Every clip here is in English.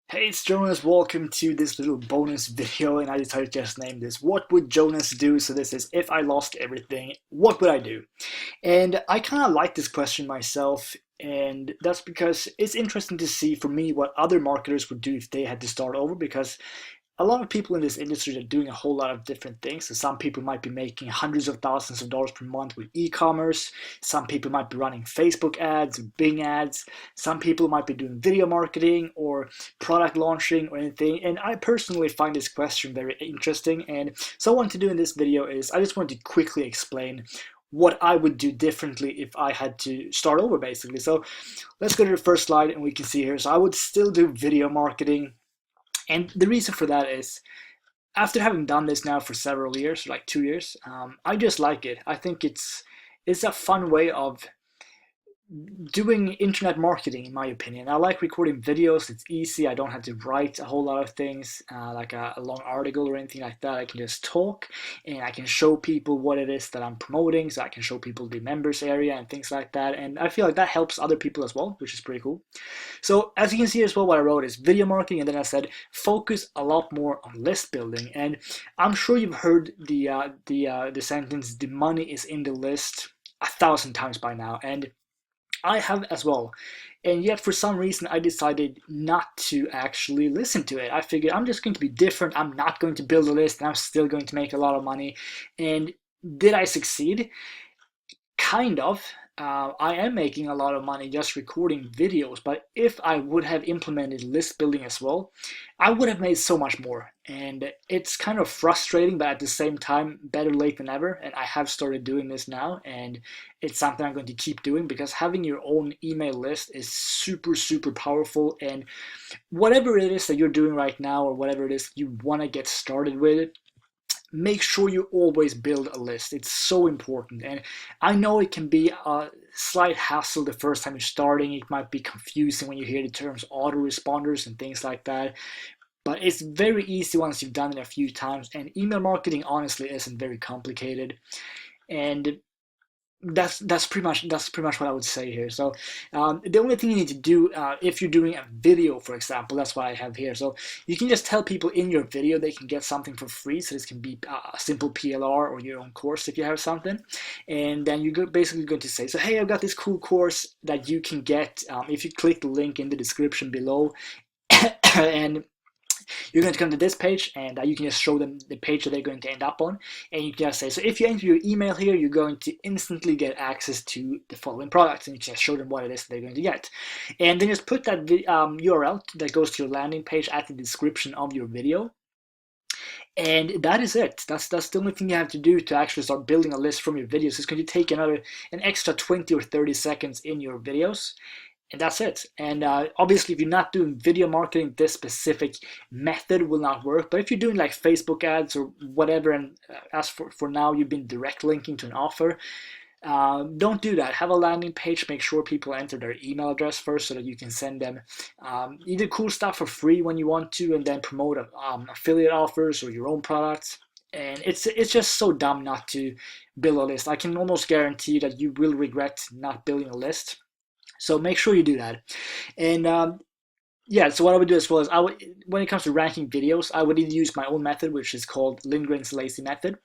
Hey, it's Jonas. Welcome to this little bonus video, and I decided to just name this "What Would Jonas Do?" So this is if I lost everything, what would I do? And I kind of like this question myself, and that's because it's interesting to see for me what other marketers would do if they had to start over. Because a lot of people in this industry are doing a whole lot of different things. So some people might be making hundreds of thousands of dollars per month with e-commerce. Some people might be running Facebook ads, Bing ads. Some people might be doing video marketing or product launching or anything. And I personally find this question very interesting. And so what I want to do in this video is I just want to quickly explain what I would do differently if I had to start over, basically. So let's go to the first slide and we can see here. So I would still do video marketing. And the reason for that is after having done this now for several years, like 2 years, I just like it. I think it's a fun way of doing internet marketing, in my opinion. I like recording videos. It's easy. I don't have to write a whole lot of things, like a long article or anything like that. I can just talk and I can show people what it is that I'm promoting. So I can show people the members area and things like that. And I feel like that helps other people as well, which is pretty cool. So as you can see as well, what I wrote is video marketing, and then I said focus a lot more on list building. And I'm sure you've heard the sentence "the money is in the list" 1,000 times by now, and I have as well. And yet, for some reason, I decided not to actually listen to it. I figured I'm just going to be different. I'm not going to build a list, and I'm still going to make a lot of money. And did I succeed? Kind of. I am making a lot of money just recording videos, but if I would have implemented list building as well, I would have made so much more. And it's kind of frustrating, but at the same time, better late than never. And I have started doing this now, and it's something I'm going to keep doing because having your own email list is super, super powerful. And whatever it is that you're doing right now, or whatever it is you want to get started with, make sure you always build a list. It's so important. And I know it can be a slight hassle the first time you're starting. It might be confusing when you hear the terms autoresponders and things like that. But it's very easy once you've done it a few times. And email marketing honestly isn't very complicated. And that's pretty much what I would say here. So the only thing you need to do if you're doing a video, for example, that's what I have here. So you can just tell people in your video they can get something for free. So this can be a simple PLR or your own course if you have something, and then you're basically going to say, so hey, I've got this cool course that you can get if you click the link in the description below, and you're going to come to this page, and you can just show them the page that they're going to end up on, and you can just say, so if you enter your email here, you're going to instantly get access to the following products, and you can just show them what it is they're going to get. And then just put that URL that goes to your landing page at the description of your video. And that is it. That's the only thing you have to do to actually start building a list from your videos. It's going to take an extra 20 or 30 seconds in your videos, and that's it. And obviously, if you're not doing video marketing, this specific method will not work. But if you're doing like Facebook ads or whatever, and as for now you've been direct linking to an offer, don't do that. Have a landing page. Make sure people enter their email address first so that you can send them either cool stuff for free when you want to, and then promote affiliate offers or your own products. And it's just so dumb not to build a list. I can almost guarantee that you will regret not building a list. So make sure you do that. And yeah, so what I would do as well is when it comes to ranking videos, I would either use my own method, which is called Lindgren's Lazy Method,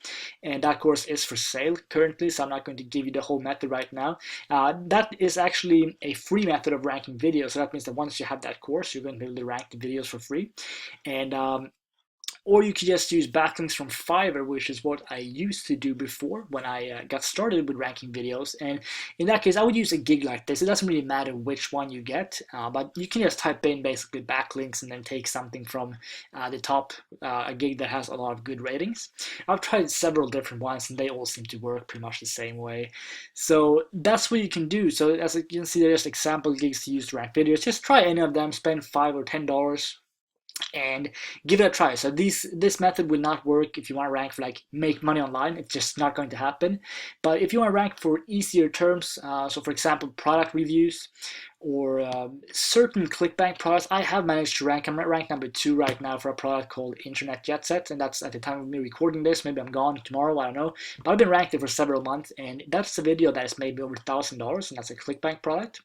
and that course is for sale currently, so I'm not going to give you the whole method right now. That is actually a free method of ranking videos, so that means that once you have that course, you're going to be able to rank the videos for free. And or you could just use backlinks from Fiverr, which is what I used to do before when I got started with ranking videos. And in that case, I would use a gig like this. It doesn't really matter which one you get, but you can just type in basically backlinks and then take something from the top, a gig that has a lot of good ratings. I've tried several different ones and they all seem to work pretty much the same way. So that's what you can do. So as you can see, there's example gigs to use to rank videos. Just try any of them, spend $5 or $10 and give it a try. So this method will not work if you want to rank for like make money online. It's just not going to happen. But if you want to rank for easier terms, so for example product reviews or certain clickbank products, I have managed to rank. I'm ranked number 2 right now for a product called Internet Jet Set, and that's at the time of me recording this. Maybe I'm gone tomorrow, I don't know, but I've been ranked there for several months, and that's a video that has made me over $1,000, and that's a clickbank product.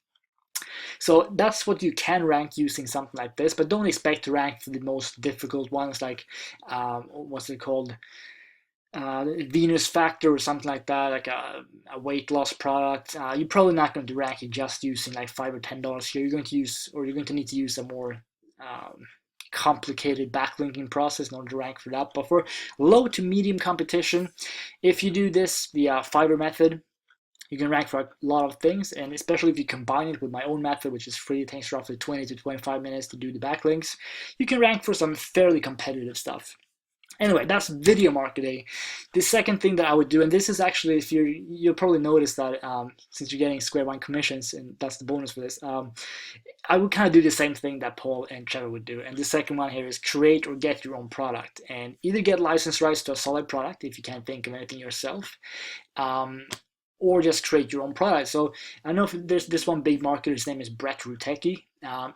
So that's what you can rank using something like this, but don't expect to rank for the most difficult ones like what's it called, Venus Factor or something like that, like a weight loss product. You're probably not going to rank it just using like $5 or $10 here. You're going to use, or you're going to need to use a more complicated backlinking process in order to rank for that. But for low to medium competition, if you do this the Fiverr method, you can rank for a lot of things, and especially if you combine it with my own method, which is free, it takes roughly 20 to 25 minutes to do the backlinks, you can rank for some fairly competitive stuff. Anyway, that's video marketing. The second thing that I would do, and this is actually, if you'll probably notice that since you're getting Square One commissions, and that's the bonus for this, I would kind of do the same thing that Paul and Trevor would do. And the second one here is create or get your own product, and either get license rights to a solid product if you can't think of anything yourself, um, or just create your own product. So I know there's this one big marketer, his name is Brett Rutecki.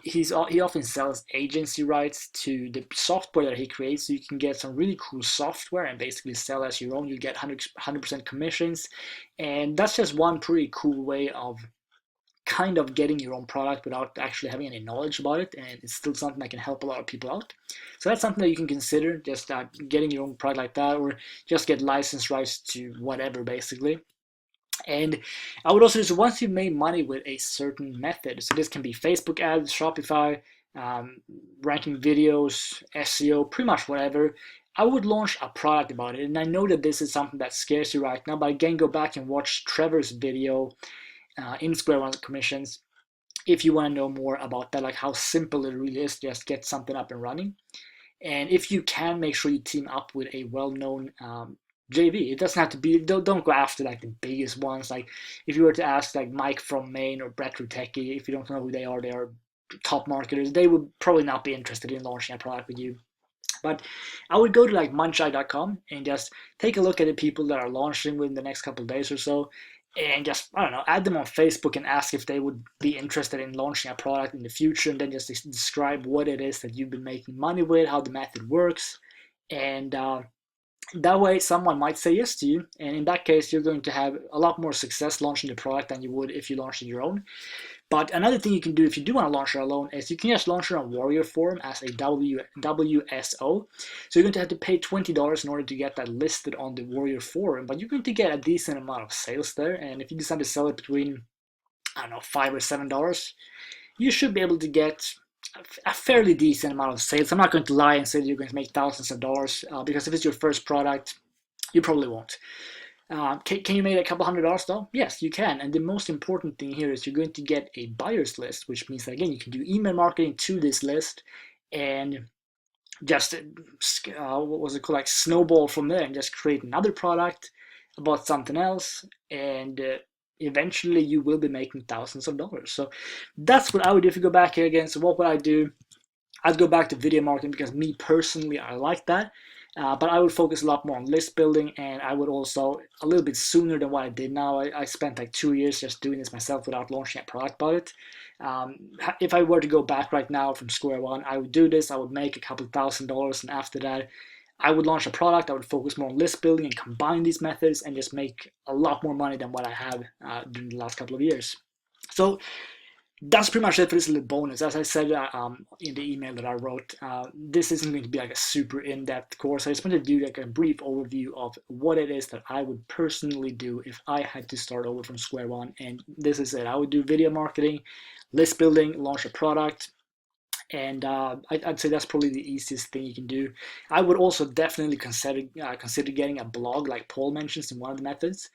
He often sells agency rights to the software that he creates, so you can get some really cool software and basically sell as your own. You get 100% commissions, and that's just one pretty cool way of kind of getting your own product without actually having any knowledge about it, and it's still something that can help a lot of people out. So that's something that you can consider, just getting your own product like that, or just get license rights to whatever basically. And I would also just, once you've made money with a certain method, so this can be Facebook ads, Shopify, um, ranking videos, SEO, pretty much whatever, I would launch a product about it. And I know that this is something that scares you right now, but again, go back and watch Trevor's video in Square One commissions if you want to know more about that, like how simple it really is to just get something up and running. And if you can, make sure you team up with a well-known JV. It doesn't have to be. Don't go after like the biggest ones. Like if you were to ask like Mike from Maine or Brett Rutecki, if you don't know who they are top marketers. They would probably not be interested in launching a product with you. But I would go to like muncheye.com and just take a look at the people that are launching within the next couple of days or so, and just, I don't know, add them on Facebook and ask if they would be interested in launching a product in the future, and then just describe what it is that you've been making money with, how the method works, and that way someone might say yes to you, and in that case you're going to have a lot more success launching the product than you would if you launched it your own. But another thing you can do if you do want to launch it alone is you can just launch it on Warrior Forum as a WSO. So you're going to have to pay $20 in order to get that listed on the Warrior Forum, but you're going to get a decent amount of sales there. And if you decide to sell it between, I don't know, $5 or $7, you should be able to get a fairly decent amount of sales. I'm not going to lie and say that you're going to make thousands of dollars because if it's your first product, you probably won't. Can you make a couple $100 though? Yes, you can. And the most important thing here is you're going to get a buyer's list, which means that, again, you can do email marketing to this list and just what was it called, like snowball from there, and just create another product about something else, and eventually you will be making thousands of dollars. So that's what I would do if you go back here again. So what would I do? I'd go back to video marketing because me personally, I like that. But I would focus a lot more on list building, and I would also, a little bit sooner than what I did now, I spent like 2 years just doing this myself without launching a product about it. If I were to go back right now from square one, I would do this, I would make a couple $1,000, and after that, I would launch a product, I would focus more on list building and combine these methods and just make a lot more money than what I have during the last couple of years. So that's pretty much it for this little bonus. As I said in the email that I wrote, this isn't going to be like a super in-depth course. I just want to do like a brief overview of what it is that I would personally do if I had to start over from square one. And this is it. I would do video marketing, list building, launch a product, and I'd say that's probably the easiest thing you can do. I would also definitely consider getting a blog like Paul mentions in one of the methods.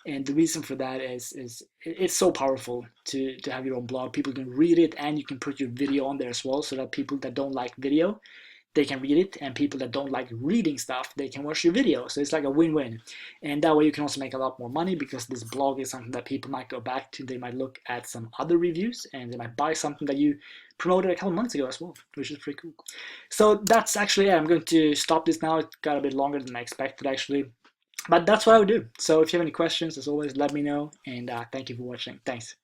And the reason for that is it's so powerful to have your own blog. People can read it, and you can put your video on there as well, so that people that don't like video, they can read it, and people that don't like reading stuff, they can watch your video. So it's like a win-win. And that way you can also make a lot more money, because this blog is something that people might go back to. They might look at some other reviews, and they might buy something that you promoted a couple months ago as well, which is pretty cool. So that's actually it. I'm going to stop this now. It got a bit longer than I expected, actually. But that's what I would do. So if you have any questions, as always, let me know. And thank you for watching. Thanks.